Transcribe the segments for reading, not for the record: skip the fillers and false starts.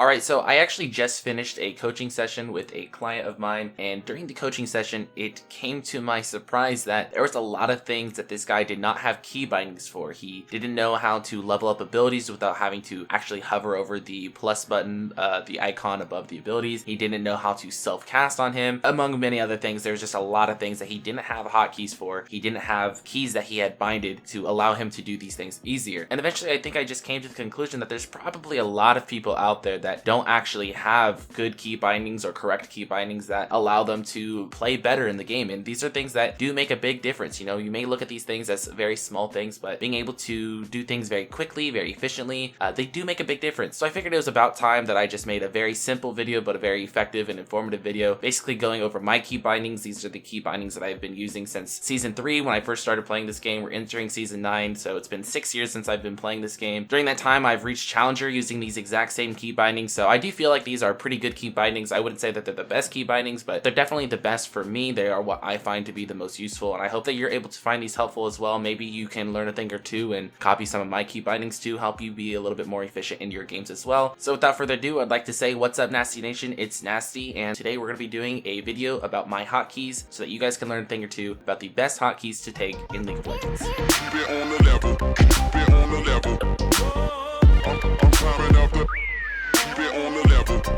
Alright, so I actually just finished a coaching session with a client of mine, and during the coaching session, it came to my surprise that there was a lot of things that this guy did not have key bindings for. He didn't know how to level up abilities without having to actually hover over the plus button, the icon above the abilities. He didn't know how to self-cast on him, among many other things. There's just a lot of things that he didn't have hotkeys for. He didn't have keys that he had binded to allow him to do these things easier. And eventually, I think I just came to the conclusion that there's probably a lot of people out there that don't actually have good key bindings or correct key bindings that allow them to play better in the game. And these are things that do make a big difference. You know, you may look at these things as very small things, but being able to do things very quickly, very efficiently, they do make a big difference. So I figured it was about time that I just made a very simple video, but a very effective and informative video, basically going over my key bindings. These are the key bindings that I've been using since season 3 when I first started playing this game. We're entering season 9, so it's been 6 years since I've been playing this game. During that time, I've reached Challenger using these exact same key bindings, so I do feel like these are pretty good key bindings. I wouldn't say that they're the best key bindings, but they're definitely the best for me. They are what I find to be the most useful, and I hope that you're able to find these helpful as well. Maybe you can learn a thing or two and copy some of my key bindings to help you be a little bit more efficient in your games as well. So without further ado, I'd like to say what's up, Nasty Nation? It's Nasty, and today we're going to be doing a video about my hotkeys so that you guys can learn a thing or two about the best hotkeys to take in League of Legends.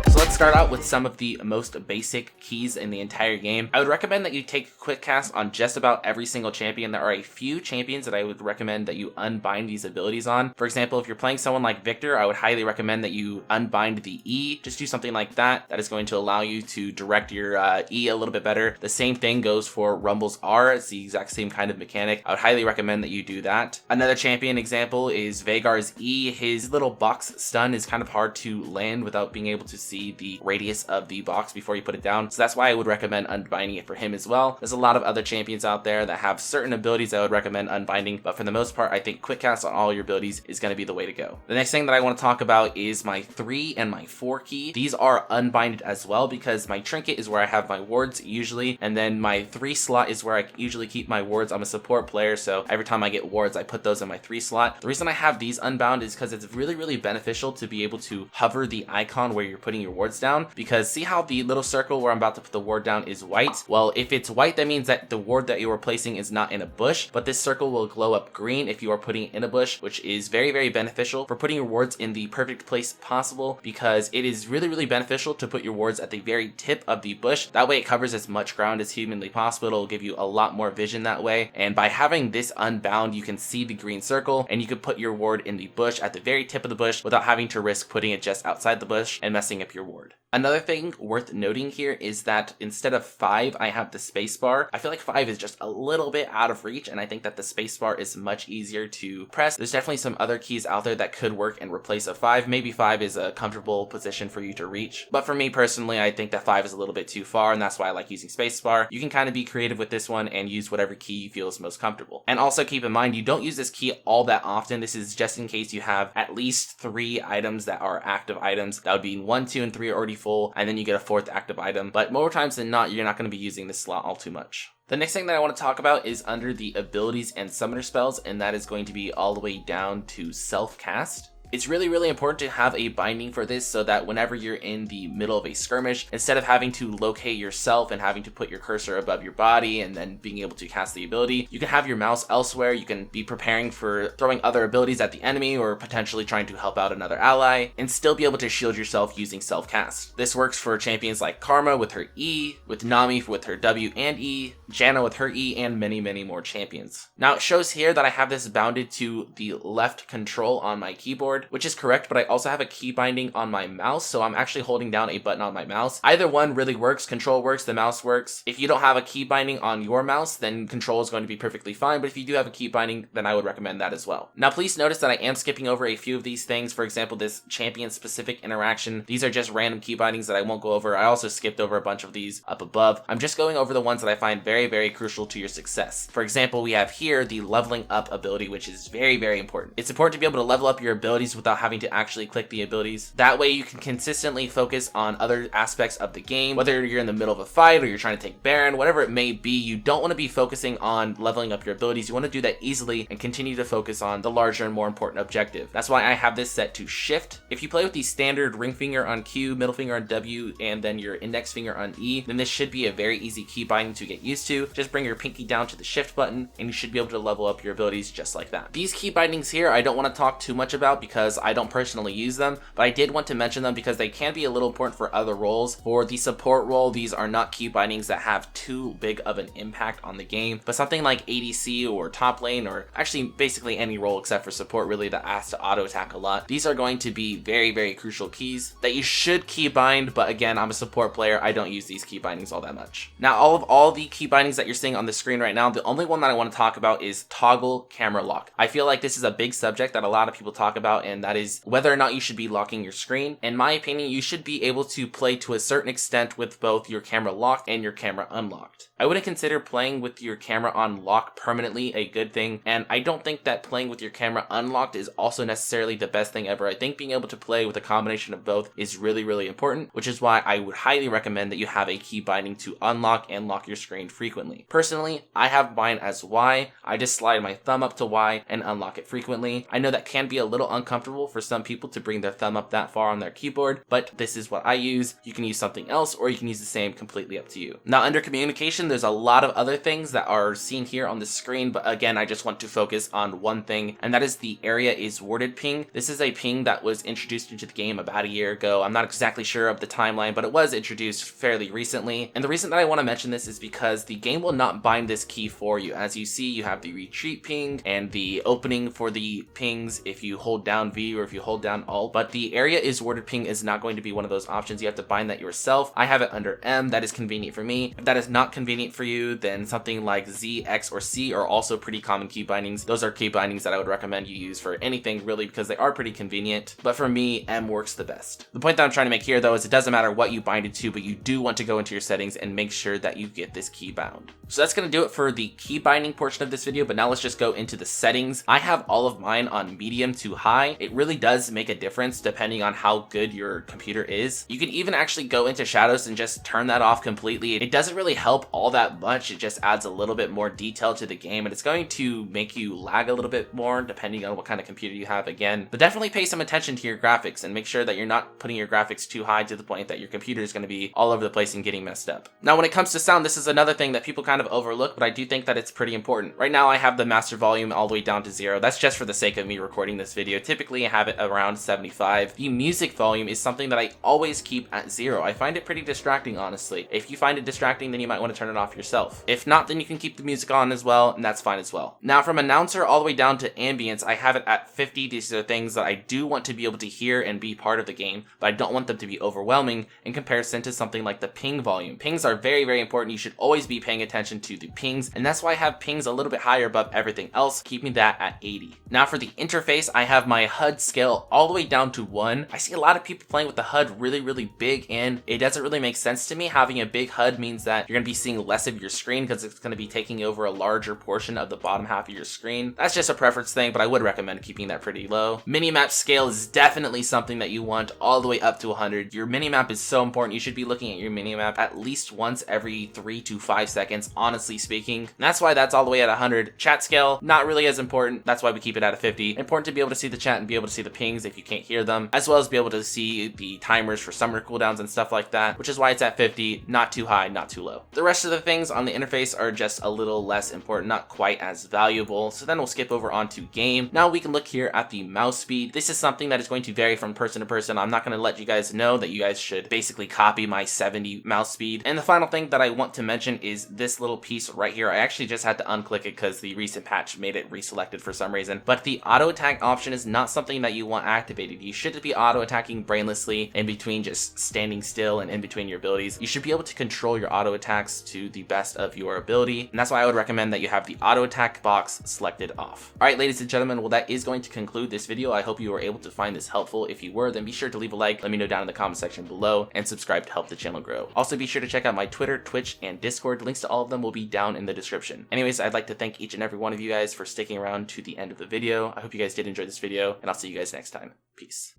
So let's start out with some of the most basic keys in the entire game. I would recommend that you take quick cast on just about every single champion. There are a few champions that I would recommend that you unbind these abilities on. For example, if you're playing someone like Viktor, I would highly recommend that you unbind the E. Just do something like that. That is going to allow you to direct your E a little bit better. The same thing goes for Rumble's R. It's the exact same kind of mechanic. I would highly recommend that you do that. Another champion example is Veigar's E. His little box stun is kind of hard to land without being able to see the radius of the box before you put it down. So that's why I would recommend unbinding it for him as well. There's a lot of other champions out there that have certain abilities I would recommend unbinding, but for the most part, I think quick cast on all your abilities is going to be the way to go. The next thing that I want to talk about is my 3 and my 4 key. These are unbinded as well because my trinket is where I have my wards usually, and then my 3 slot is where I usually keep my wards. I'm a support player, so every time I get wards, I put those in my 3 slot. The reason I have these unbound is because it's really beneficial to be able to hover the icon where you're putting your wards down, because see how the little circle where I'm about to put the ward down is white? Well, if it's white, that means that the ward that you are placing is not in a bush, but this circle will glow up green if you are putting it in a bush, which is very beneficial for putting your wards in the perfect place possible, because it is really beneficial to put your wards at the very tip of the bush. That way it covers as much ground as humanly possible. It'll give you a lot more vision that way, and by having this unbound, you can see the green circle, and you can put your ward in the bush at the very tip of the bush without having to risk putting it just outside the bush and messing up your ward. Another thing worth noting here is that instead of 5, I have the spacebar. I feel like 5 is just a little bit out of reach, and I think that the spacebar is much easier to press. There's definitely some other keys out there that could work and replace a 5. Maybe 5 is a comfortable position for you to reach, but for me personally, I think that 5 is a little bit too far, and that's why I like using spacebar. You can kind of be creative with this one and use whatever key you feel is most comfortable. And also keep in mind, you don't use this key all that often. This is just in case you have at least 3 items that are active items. That would be 1, 2, and 3 are already full, and then you get a 4th active item, but more times than not, you're not going to be using this slot all too much. The next thing that I want to talk about is under the abilities and summoner spells, and that is going to be all the way down to self-cast. It's really important to have a binding for this so that whenever you're in the middle of a skirmish, instead of having to locate yourself and having to put your cursor above your body and then being able to cast the ability, you can have your mouse elsewhere. You can be preparing for throwing other abilities at the enemy or potentially trying to help out another ally and still be able to shield yourself using self-cast. This works for champions like Karma with her E, with Nami with her W and E, Janna with her E, and many more champions. Now it shows here that I have this bounded to the left control on my keyboard, which is correct, but I also have a key binding on my mouse, so I'm actually holding down a button on my mouse. Either one really works. Control works, the mouse works. If you don't have a key binding on your mouse, then control is going to be perfectly fine, but if you do have a key binding, then I would recommend that as well. Now please notice that I am skipping over a few of these things. For example, this champion specific interaction. These are just random key bindings that I won't go over. I also skipped over a bunch of these up above. I'm just going over the ones that I find very crucial to your success. For example, we have here the leveling up ability, which is very important. It's important to be able to level up your abilities abilities without having to actually click the abilities. That way you can consistently focus on other aspects of the game, whether you're in the middle of a fight or you're trying to take Baron, whatever it may be. You don't want to be focusing on leveling up your abilities. You want to do that easily and continue to focus on the larger and more important objective. That's why I have this set to shift. If you play with the standard ring finger on Q, middle finger on W, and then your index finger on E, then this should be a very easy key binding to get used to. Just bring your pinky down to the shift button and you should be able to level up your abilities just like that. These key bindings here I don't want to talk too much about because I don't personally use them, but I did want to mention them because they can be a little important for other roles. For the support role, these are not key bindings that have too big of an impact on the game, but something like ADC or top lane, or actually basically any role except for support really that has to auto attack a lot, these are going to be very, very crucial keys that you should key bind. But again, I'm a support player, I don't use these key bindings all that much. Now, all the key bindings that you're seeing on the screen right now, the only one that I want to talk about is toggle camera lock. I feel like this is a big subject that a lot of people talk about, and that is whether or not you should be locking your screen. In my opinion, you should be able to play to a certain extent with both your camera locked and your camera unlocked. I wouldn't consider playing with your camera on lock permanently a good thing, and I don't think that playing with your camera unlocked is also necessarily the best thing ever. I think being able to play with a combination of both is really, really important, which is why I would highly recommend that you have a key binding to unlock and lock your screen frequently. Personally, I have mine as Y. I just slide my thumb up to Y and unlock it frequently. I know that can be a little uncomfortable for some people to bring their thumb up that far on their keyboard, but this is what I use. You can use something else or you can use the same, completely up to you. Now, under communication, there's a lot of other things that are seen here on the screen, but again, I just want to focus on one thing, and that is the area is worded ping. This is a ping that was introduced into the game about a year ago. I'm not exactly sure of the timeline, but it was introduced fairly recently. And the reason that I want to mention this is because the game will not bind this key for you. As you see, you have the retreat ping and the opening for the pings if you hold down V or if you hold down Alt, but the area is worded ping is not going to be one of those options. You have to bind that yourself. I have it under M. That is convenient for me. If that is not convenient for you, then something like Z, X, or C are also pretty common key bindings. Those are key bindings that I would recommend you use for anything really because they are pretty convenient, but for me, M works the best. The point that I'm trying to make here though is it doesn't matter what you bind it to, but you do want to go into your settings and make sure that you get this key bound. So that's going to do it for the key binding portion of this video, but now let's just go into the settings. I have all of mine on medium to high. It really does make a difference depending on how good your computer is. You can even actually go into shadows and just turn that off completely. It doesn't really help all that much. It just adds a little bit more detail to the game, and it's going to make you lag a little bit more depending on what kind of computer you have again. But definitely pay some attention to your graphics and make sure that you're not putting your graphics too high to the point that your computer is going to be all over the place and getting messed up. Now, when it comes to sound, this is another thing that people kind of overlook, but I do think that it's pretty important. Right now, I have the master volume all the way down to 0. That's just for the sake of me recording this video. Typically, I have it around 75. The music volume is something that I always keep at 0. I find it pretty distracting, honestly. If you find it distracting, then you might want to turn it off yourself. If not, then you can keep the music on as well, and that's fine as well. Now, from announcer all the way down to ambience, I have it at 50. These are things that I do want to be able to hear and be part of the game, but I don't want them to be overwhelming in comparison to something like the ping volume. Pings are very, very important. You should always be paying attention to the pings, and that's why I have pings a little bit higher above everything else, keeping that at 80. Now for the interface, I have my HUD scale all the way down to 1. I see a lot of people playing with the HUD really, really big, and it doesn't really make sense to me. Having a big HUD means that you're going to be seeing less of your screen because it's going to be taking over a larger portion of the bottom half of your screen. That's just a preference thing, but I would recommend keeping that pretty low. Minimap scale is definitely something that you want all the way up to 100. Your minimap is so important. You should be looking at your minimap at least once every 3 to 5 seconds, honestly speaking. And that's why that's all the way at 100. Chat scale, not really as important. That's why we keep it at a 50. Important to be able to see the chat and be able to see the pings if you can't hear them, as well as be able to see the timers for summer cooldowns and stuff like that, which is why it's at 50, not too high, not too low. The rest of the things on the interface are just a little less important, not quite as valuable. So then we'll skip over onto game. Now we can look here at the mouse speed. This is something that is going to vary from person to person. I'm not going to let you guys know that you guys should basically copy my 70 mouse speed. And the final thing that I want to mention is this little piece right here. I actually just had to unclick it because the recent patch made it reselected for some reason. But the auto attack option is not something that you want activated. You should be auto attacking brainlessly in between just standing still and in between your abilities. You should be able to control your auto attacks to the best of your ability. And that's why I would recommend that you have the auto attack box selected off. All right, ladies and gentlemen, well, that is going to conclude this video. I hope you were able to find this helpful. If you were, then be sure to leave a like, let me know down in the comment section below, and subscribe to help the channel grow. Also, be sure to check out my Twitter, Twitch, and Discord. Links to all of them will be down in the description. Anyways, I'd like to thank each and every one of you guys for sticking around to the end of the video. I hope you guys did enjoy this video, video, and I'll see you guys next time. Peace.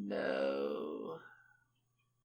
No.